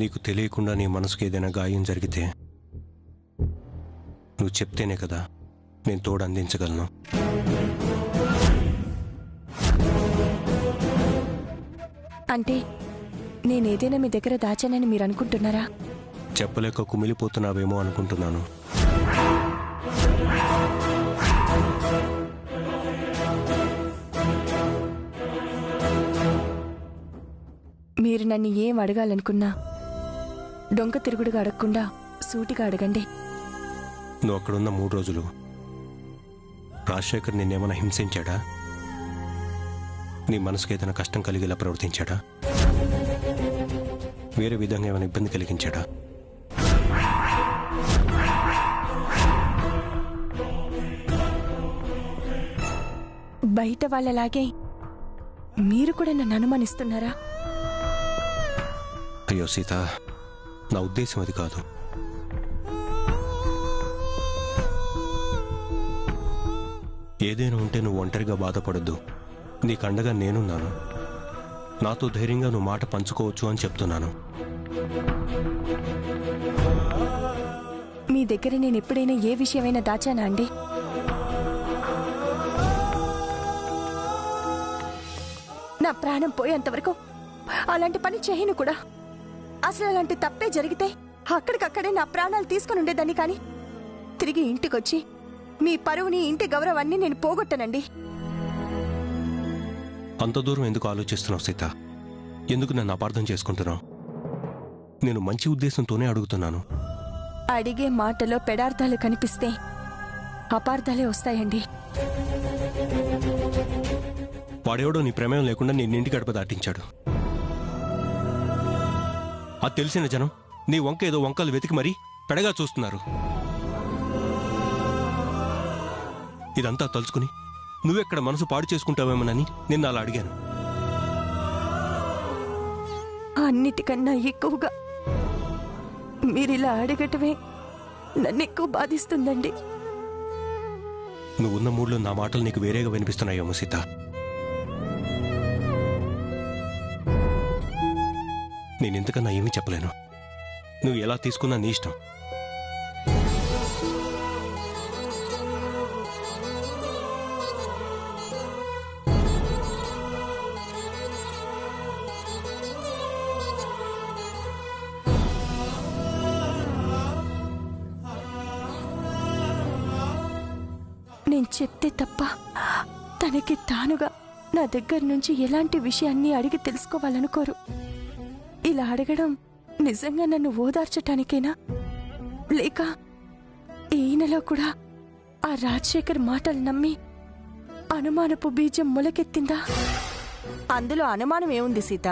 నీకు తెలియకుండా నీ మనసుకి ఏదైనా గాయం జరిగితే నువ్వు చెప్తేనే కదా నేను తోడు అందించగలను. అంటే నేనేదైనా మీ దగ్గర దాచానని మీరు అనుకుంటున్నారా? చెప్పలేక కుమిలిపోతున్నావేమో అనుకుంటున్నాను. మీరు నన్ను ఏం అడగాలనుకున్నా డొంక తిరుగుడుగా అడగకుండా సూటిగా అడగండి. నువ్వు అక్కడున్న 3 రోజులు రాజశేఖర్ నిన్నేమైనా హింసించాడా? నీ మనసుకు ఏదైనా కష్టం కలిగేలా ప్రవర్తించాడా? వేరే విధంగా ఏమైనా ఇబ్బంది కలిగించాడా? బయట వాళ్ళలాగే మీరు కూడా నన్ను అనుమానిస్తున్నారా? అయ్యో సీత, నా ఉద్దేశం అది కాదు. ఏదైనా ఉంటే నువ్వు ఒంటరిగా బాధపడద్దు. నీకు అండగా నేనున్నాను. నాతో ధైర్యంగా నువ్వు మాట పంచుకోవచ్చు అని చెప్తున్నాను. మీ దగ్గర నేను ఎప్పుడైనా ఏ విషయమైనా దాచానా అండి? నా ప్రాణం పోయేంతవరకు అలాంటి పని చేయను కూడా. అసలు అలాంటి తప్పే జరిగితే అక్కడికక్కడే నా ప్రాణాలు తీసుకుని ఉండేదాన్ని. కానీ తిరిగి ఇంటికొచ్చి మీ పరువుని, ఇంటి గౌరవాన్ని నేను పోగొట్టనండి. అంత దూరం ఎందుకు ఆలోచిస్తున్నావు సీత? ఎందుకు నన్ను అపార్థం చేసుకుంటున్నావు? నేను మంచి ఉద్దేశంతోనే అడుగుతున్నాను. అడిగే మాటలో పెడార్థాలు కనిపిస్తే అపార్థాలే వస్తాయండి. వాడెవడో నీ ప్రమేయం లేకుండా నేను ఇంటి గడప దాటించాడు. అది తెలిసిన జనం నీ వంక ఏదో వంకలు వెతికి మరీ పెడగా చూస్తున్నారు. ఇదంతా తలుచుకుని నువ్వెక్కడ మనసు పాడు చేసుకుంటావేమోనని నిన్ను అలా అడిగాను. అన్నిటికన్నా ఎక్కువగా మీరిలా అడగటమే నన్ను ఎక్కువ బాధిస్తుందండి. నువ్వున్న మూడ్లో నా మాటలు నీకు వేరేగా వినిపిస్తున్నాయేమో సీత. నేను ఇంతకన్నా ఏమీ చెప్పలేను. నువ్వు ఎలా తీసుకున్నా నీ ఇష్టం. నేను చెప్తే తప్ప తనకి తానుగా నా దగ్గర నుంచి ఎలాంటి విషయాన్ని అడిగి తెలుసుకోవాలనుకోరు. ఇలా అడగడం నిజంగా నన్ను ఓదార్చటానికేనా, లేక ఈయనలో కూడా ఆ రాజశేఖర్ మాటలు నమ్మి అనుమానపు బీజం మొలకెత్తిందా? అందులో అనుమానం ఏముంది సీత?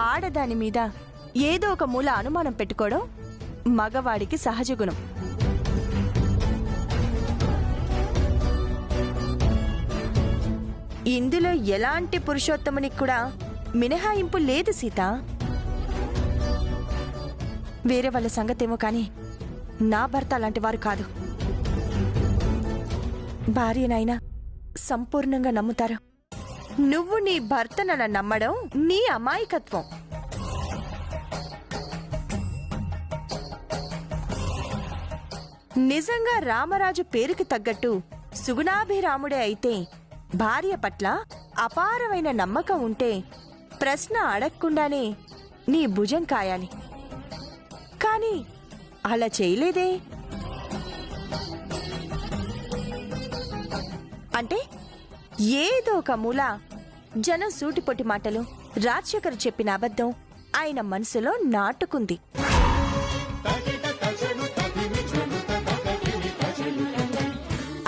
ఆడదాని మీద ఏదో ఒక మూల అనుమానం పెట్టుకోవడం మగవాడికి సహజ గుణం. ఇందులో ఎలాంటి పురుషోత్తమునికి కూడా మినహాయింపు లేదు సీత. వేరే వాళ్ళ సంగతేమో కానీ నా భర్త అలాంటి వారు కాదు. భార్యనైనా సంపూర్ణంగా నమ్ముతారు. నువ్వు నీ భర్తనలా నమ్మడం నీ అమాయకత్వం. నిజంగా రామరాజు పేరుకి తగ్గట్టు సుగుణాభిరాముడే అయితే, భార్య పట్ల అపారమైన నమ్మకం ఉంటే ప్రశ్న అడగకుండానే నీ భుజం కాయాలి. కానీ అలా చేయలేదే. అంటే ఏదో ఒక మూల జనం సూటిపొట్టి మాటలు, రాజశేఖర్ చెప్పిన అబద్ధం ఆయన మనసులో నాటుకుంది.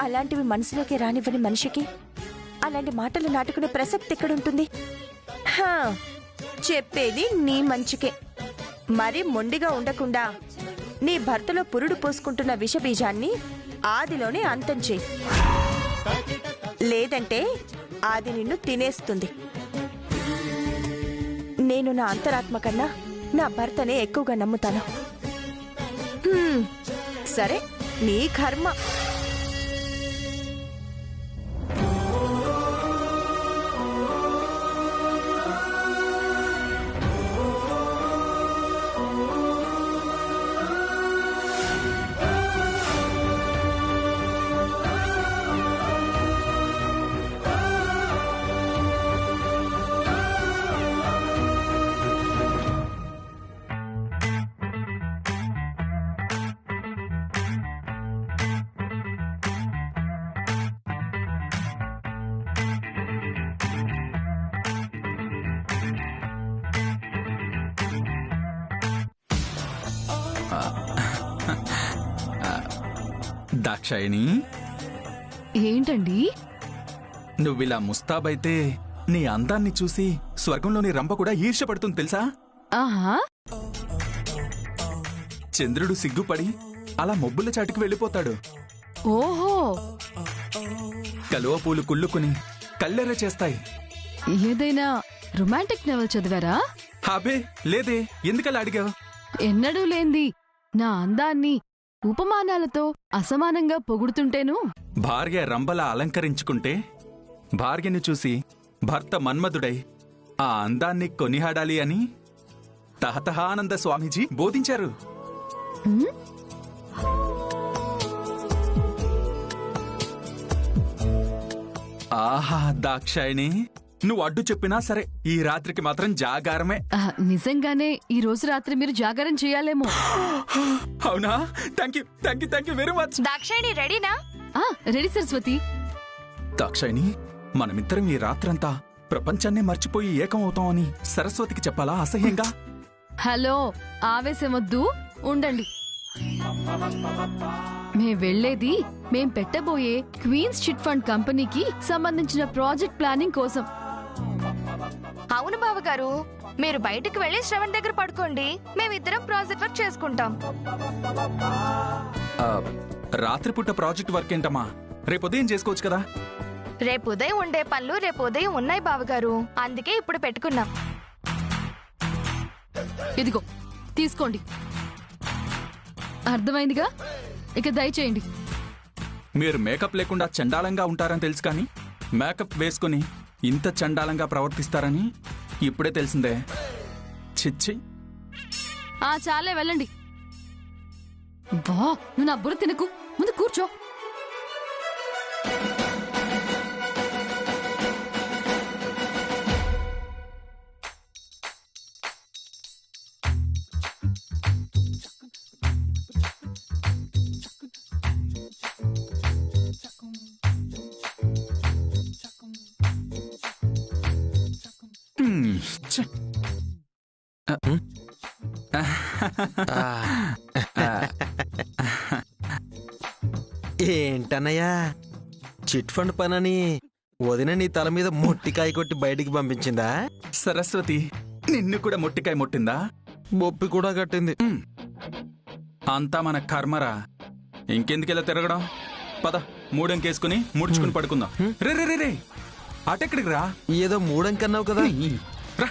అలాంటివి మనసులోకి రానివ్వని మనిషికి అలాంటి మాటలు నాటుకునే ప్రసక్తి ఎక్కడుంటుంది? చెప్పేది నీ మంచికే. మరి మొండిగా ఉండకుండా నీ భర్తలో పురుడు పోసుకుంటున్న విషబీజాన్ని ఆదిలోనే అంతం చెయ్యి. లేదంటే ఆది నిన్ను తినేస్తుంది. నేను నా అంతరాత్మ కన్నా నా భర్తనే ఎక్కువగా నమ్ముతాను. సరే, నీ కర్మ. దాక్షాయిని, ఏంటండి? నువ్విలా ముస్తాబైతే నీ అందాన్ని చూసి స్వర్గంలోని రంభ కూడా ఈర్ష్యపడుతుంది తెలుసా? ఆహా, చంద్రుడు సిగ్గుపడి అలా మబ్బుల చాటుకు వెళ్ళిపోతాడు. ఓహో, కలువ పూలు కుళ్ళుకుని కల్లెర చేస్తాయి. ఏదైనా రొమాంటిక్ నవల్ చదివారా? అబే లేదే, ఎందుకలా అడిగావు? ఎన్నడూ లేంది నా అందాన్ని ఉపమానాలతో అసమానంగా పొగుడుతుంటేను. భార్య రంభలా అలంకరించుకుంటే భార్యని చూసి భర్త మన్మధుడై ఆ అందాన్ని కొనిహాడాలి అని తహతహానంద స్వామీజీ బోధించారు. హ్మ్? ఆహా దాక్షాయిని, నువ్వు అడ్డు చెప్పినా సరే ఈ రాత్రికి మాత్రం జాగారమే. నిజంగానే ఈ రోజు రాత్రి మీరు జాగారం చేయాలేమో. అవునా? Thank you very much. Dakshayani రెడీనా? రెడీ సరస్వతి. దాక్షాయిని, మనమిద్దరం ఈ రాత్రంతా ప్రపంచాన్నే మర్చిపోయి ఏకం అవుతామని సరస్వతికి చెప్పాలా అసహ్యంగా? హలో, ఆవేశమొద్దు, ఉండండి. మేం వెళ్లేది మేం పెట్టబోయే క్వీన్స్ చిట్ ఫండ్ కంపెనీకి సంబంధించిన ప్రాజెక్ట్ ప్లానింగ్ కోసం. అవును బావగారు, మీరు బయటికి వెళ్లి శ్రవణ్ దగ్గర పడుకోండి, మేమిద్దరం ప్రాజెక్ట్ వర్క్ చేసుకుంటాం. రాత్రిపూట ప్రాజెక్ట్ వర్క్ ఏంటమ్మా? రేపు ఉదయం చేసుకోవచ్చు కదా? రేపు ఉదయం ఉండే పనులు రేపు ఉదయం ఉన్నాయి బావగారు, అందుకే ఇప్పుడు పెట్టుకున్నాం. ఇదిగో తీసుకోండి. అర్థమైందిగా, ఇక దయచేయండి. మీరు మేకప్ లేకుండా చండాలంగా ఉంటారని తెలుసు, కానీ మేకప్ వేసుకుని ఇంత చండాలంగా ప్రవర్తిస్తారని ఇప్పుడే తెలిసిందే. చిచ్చి. చాలే, వెళ్ళండి. బా, నువ్వు నా బుర్ర తినకు, ముందు కూర్చో. ఛ. ఏంటన్నయ్యా, చిట్ ఫండ్ పనని వదిన నీ తల మీద మొట్టికాయ కొట్టి బయటికి పంపించిందా? సరస్వతి నిన్ను కూడా మొట్టికాయ ముట్టిందా? బొప్పి కూడా కట్టింది. అంతా మన కర్మరా. ఇంకెందుకెలా తిరగడం? పద, మూడంకేసుకుని ముడుచుకుని పడుకుందాం. రే రే రే రే, అటెక్కడికి రా. ఏదో మూడంకన్నావు కదా. రా.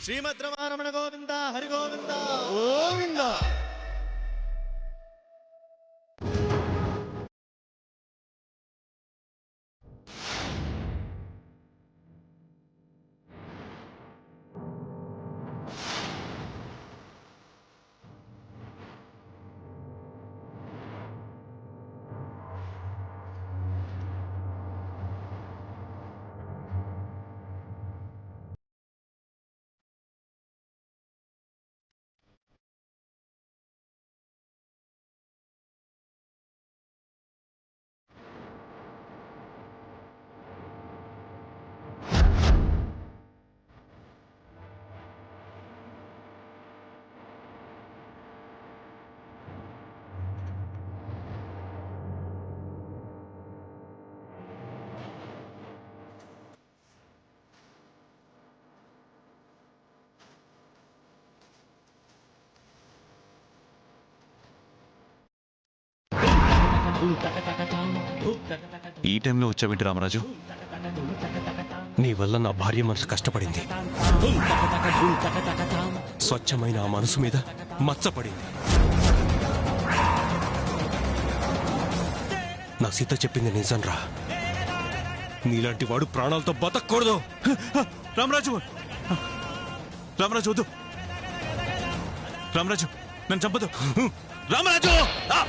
శ్రీమద్రమారమణ గోవింద హరి గోవింద గోవింద. ఈ టైంలో వచ్చావేంటి రామరాజు? నీ వల్ల నా భార్య మనసు కష్టపడింది. స్వచ్ఛమైన ఆ మనసు మీద మచ్చపడింది. నా సీత చెప్పింది నిజంరా. నీలాంటి వాడు ప్రాణాలతో బతకూడదు. రామరాజు, రామరాజు వద్దు. రామరాజు, నన్ను చంపదు. రామరాజు ఆ!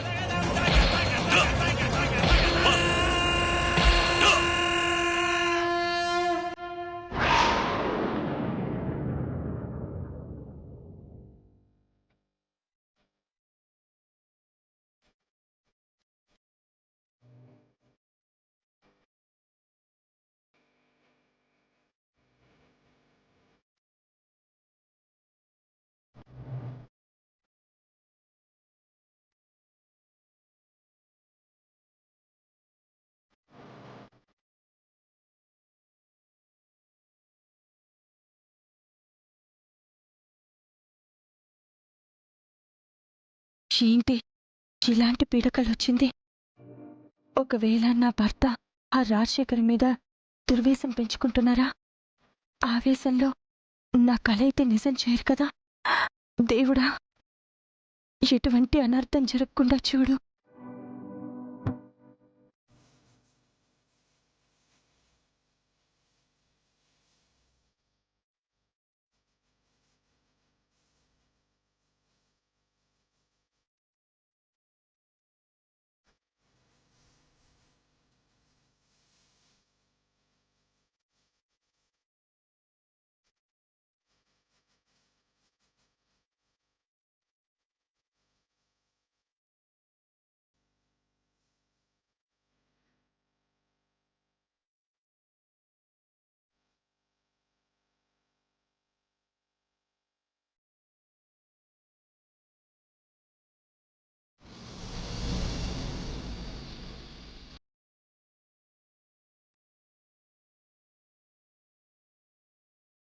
ఏంటి ఇలాంటి పీడకలు వచ్చింది? ఒకవేళ నా భర్త ఆ రాజశేఖర్ మీద దుర్వేషం పెంచుకుంటున్నారా? ఆవేశంలో నా కల అయితే నిజం చేయరు కదా? దేవుడా, ఎటువంటి అనర్థం జరగకుండా చూడు.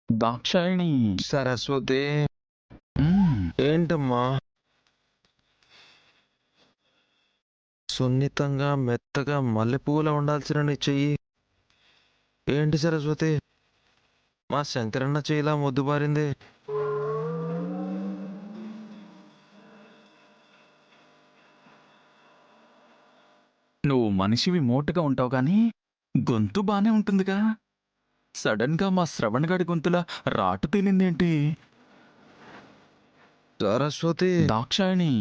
దాక్షాయిణి. సరస్వతి, ఏంటమ్మా సున్నితంగా మెత్తగా మల్లెపూల ఉండాల్సిన నీ చెయ్యి ఏంటి సరస్వతి? మా శంకరన్న చెయ్యిలా మొద్దుబారింది. నువ్వు మనిషివి మోటుగా ఉంటావు కానీ గొంతు బానే ఉంటుందిగా. సడన్ గా మా శ్రవణ్ గడి గొంతులా రాటు తేలిందేంటి? సరస్వతి, దాక్షాయిణి.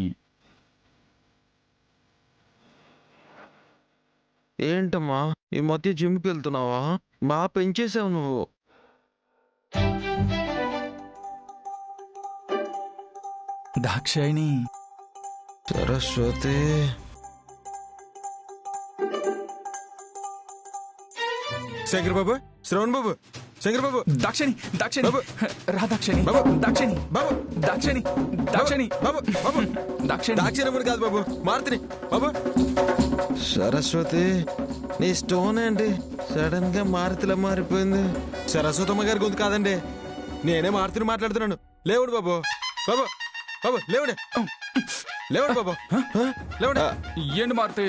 ఏంటమ్మా ఈ మధ్య జిమ్కి వెళ్తున్నావా? బాగా పెంచేసావు నువ్వు. దాక్షాయిణి. సరస్వతి, శంకర్ బాబు, శ్రవణ్ బాబు, శంకర్ బాబు, దాక్షిణి. దాక్షిణి బాబు. రా. దాక్షిణి. బాబు. దాక్షిణి. బాబు, దాక్షిణి. దాక్షిణి. బాబు, బాబు, దాక్షిణి. దాక్షిణముడు కాదు బాబు, మారుతిని బాబు. సరస్వతి, నీ స్టోన్ ఏంటి సడన్ గా మారుతిలా మారిపోయింది? సరస్వతమ్మ గారి గొంతు కాదండి, నేనే మారుతిని మాట్లాడుతున్నాను. లేవుడు బాబు, బాబు, బాబు లేవుడే, లేవుడు బాబు, లేవుడే. ఏంటి మారుతి,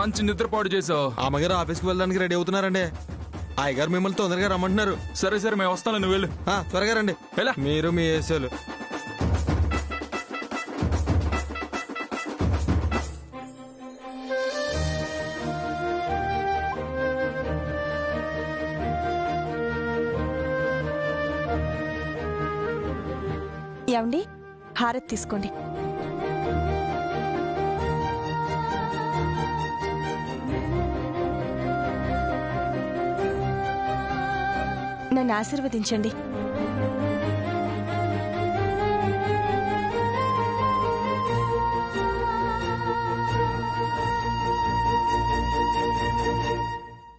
మంచి నిద్రపాటు చేసావు. అమ్మగారు ఆఫీస్కి వెళ్ళడానికి రెడీ అవుతున్నారండి. అయ్యగారు మిమ్మల్ని తొందరగా రమ్మంటున్నారు. సరే సరే, మేము వస్తాను, నువ్వు వెళ్ళు. త్వరగా రండి. ఎలా? మీరు మీ ఏసాలు. ఏమండి, హారతి తీసుకోండి. నన్ను ఆశీర్వదించండి.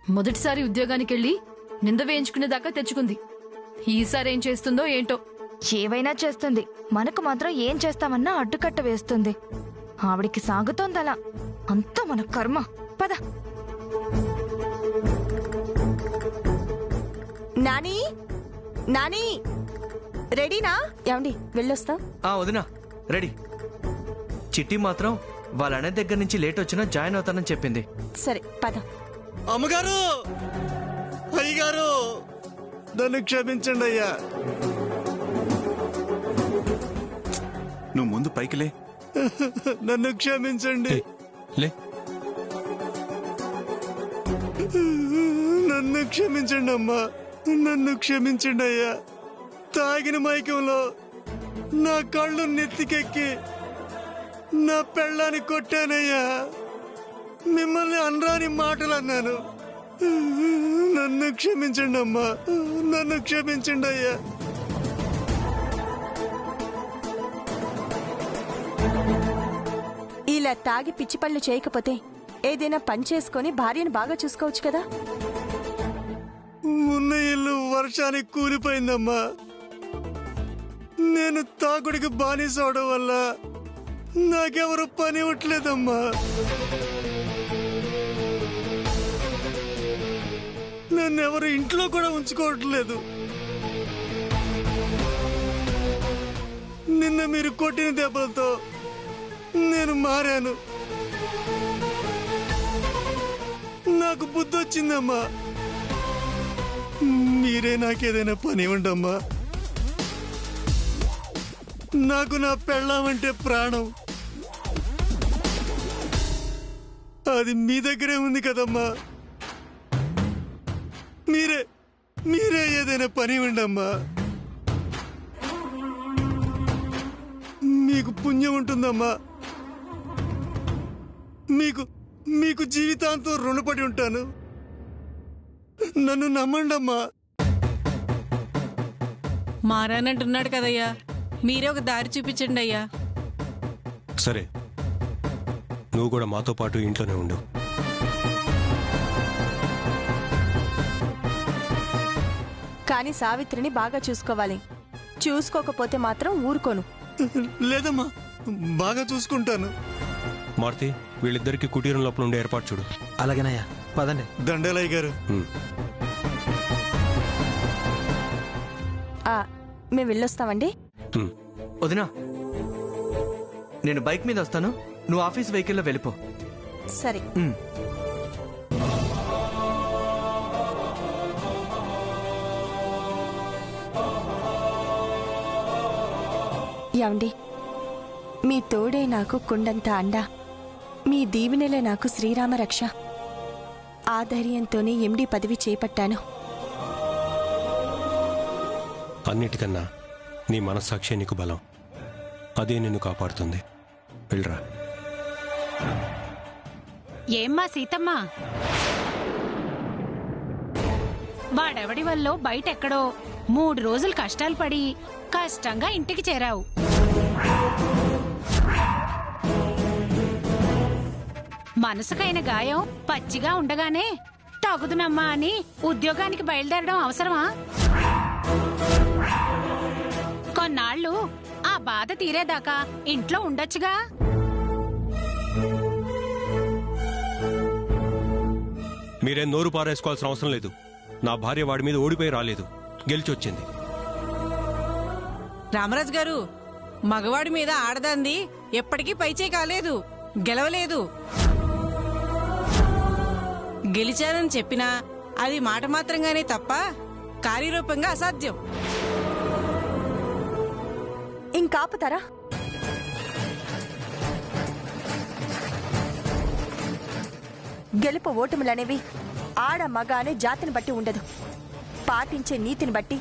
మొదటిసారి ఉద్యోగానికి వెళ్ళి నింద వేయించుకునేదాకా తెచ్చుకుంది. ఈసారి ఏం చేస్తుందో ఏంటో. ఏవైనా చేస్తుంది, మనకు మాత్రం ఏం చేస్తామన్నా అడ్డుకట్ట వేస్తుంది. ఆవిడికి సాగుతోందలా. అంతా మన కర్మ. పద. నాని, నాని, రెడీనా? ఏమండి, వెళ్ళొస్తా. వదినా రెడీ. చిట్టి మాత్రం వాళ్ళ అన్నయ్య దగ్గర నుంచి లేట్ వచ్చినా జాయిన్ అవుతానని చెప్పింది. సరే పద. అమ్మగారు, అయ్యగారు, నన్ను క్షమించండి అయ్యా. నువ్వు ముందు పైకి లే. నన్ను క్షమించండి. లే. నన్ను క్షమించండి అమ్మా, నన్ను క్షమించండి అయ్యా. తాగిన మైకంలో నా కళ్ళు నెత్తికెక్కి నా పెళ్ళాన్ని కొట్టానయ్యా, మిమ్మల్ని అనరాని మాటలు అన్నాను. నన్ను క్షమించండి అమ్మా, నన్ను క్షమించండి అయ్యా. ఇలా తాగి పిచ్చి పనులు చేయకపోతే ఏదైనా పని చేసుకొని భార్యను బాగా చూసుకోవచ్చు కదా. ఉన్న ఇల్లు వర్షానికి కూలిపోయిందమ్మా. నేను తాగుడికి బానిసవడం వల్ల నాకెవరు పని ఇవ్వట్లేదమ్మా. నన్నెవరు ఇంట్లో కూడా ఉంచుకోవట్లేదు. నిన్న మీరు కొట్టిన దెబ్బలతో నేను మారాను. నాకు బుద్ధి వచ్చిందమ్మా. మీరే నాకేదైనా పని ఇవ్వండమ్మా. నాకు నా పెళ్ళామంటే ప్రాణం. అది మీ దగ్గరే ఉంది కదమ్మా. మీరే ఏదైనా పని ఇవ్వండమ్మా. మీకు పుణ్యం ఉంటుందమ్మా. మీకు జీవితాంతం రుణపడి ఉంటాను. నన్ను నమ్మండమ్మా. మారానంటున్నాడు కదయ్యా, మీరే ఒక దారి చూపించండి అయ్యా. సరే, నువ్వు కూడా మాతో పాటు ఇంట్లోనే ఉండు. కానీ సావిత్రిని బాగా చూసుకోవాలి. చూసుకోకపోతే మాత్రం ఊరుకోను. లేదమ్మా, బాగా చూసుకుంటాను. మారుతి, వీళ్ళిద్దరికి కుటీరం లోపల ఉండే ఏర్పాటు చూడు. అలాగేనయ్యా, పదండి. దండలయ్య గారు. మేము వెళ్ళొస్తామండి. వదినా, నేను బైక్ మీద వస్తాను, నువ్వు ఆఫీస్ వెహికల్లో వెళ్ళిపో. సరే. యాండి, మీ తోడే నాకు కుండంత అండ, మీ దీవెనలే నాకు శ్రీరామ రక్ష. ఆ ధైర్యంతోనే ఎండి పదవి చేపట్టాను. అన్నిటికన్నా నీ మనస్సాక్షి నీకు బలం. అదే నిన్ను కాపాడుతుంది. వెళ్ళరా. ఏమ్మా సీతమ్మ, వాడెవడి వల్ల బయటెక్కడో 3 రోజులు కష్టాలు పడి కష్టంగా ఇంటికి చేరావు. మనసుకైన గాయం పచ్చిగా ఉండగానే తగుదునమ్మా అని ఉద్యోగానికి బయలుదేరడం అవసరమా? కొన్నాళ్ళు ఆ బాధ తీరేదాకా ఇంట్లో ఉండొచ్చుగా. మీరేం నోరు పారేసుకోవాల్సిన అవసరం లేదు. నా భార్య వాడి మీద ఓడిపోయి రాలేదు, గెలిచొచ్చింది. రామరాజు గారు, మగవాడి మీద ఆడదాంది ఎప్పటికీ పైచే కాలేదు, గెలవలేదు. గెలిచానని చెప్పినా అది మాట మాత్రంగానే తప్ప కార్యరూపంగా అసాధ్యం. ఇంకాపుతారా? గెలుపు ఓటములనేవి ఆడ మగ అనే జాతిని బట్టి ఉండదు, పాటించే నీతిని బట్టి,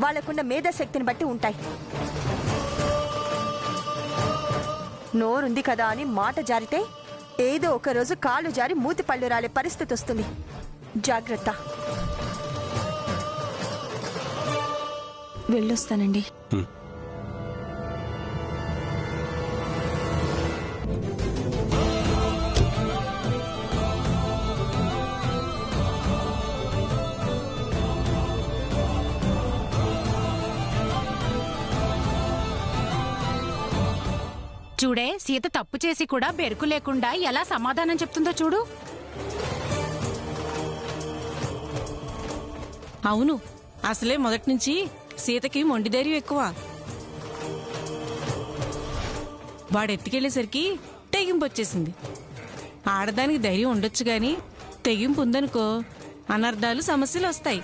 వాళ్ళకున్న మేధాశక్తిని బట్టి ఉంటాయి. నోరుంది కదా అని మాట జారితే ఏదో ఒక రోజు కాలు జారి మూతి పళ్ళు రాలే పరిస్థితి వస్తుంది. జాగ్రత్త. వెళ్ళొస్తానండి. చూడే, సీత తప్పు చేసి కూడా బెరుకు లేకుండా ఎలా సమాధానం చెప్తుందో చూడు. అవును, అసలే మొదటి నుంచి సీతకి మొండి ధైర్యం ఎక్కువ. వాడెత్తికెళ్లేసరికి తెగింపు వచ్చేసింది. ఆడదానికి ధైర్యం ఉండొచ్చు గాని తెగింపు ఉందనుకో అనర్థాలు సమస్యలు వస్తాయి.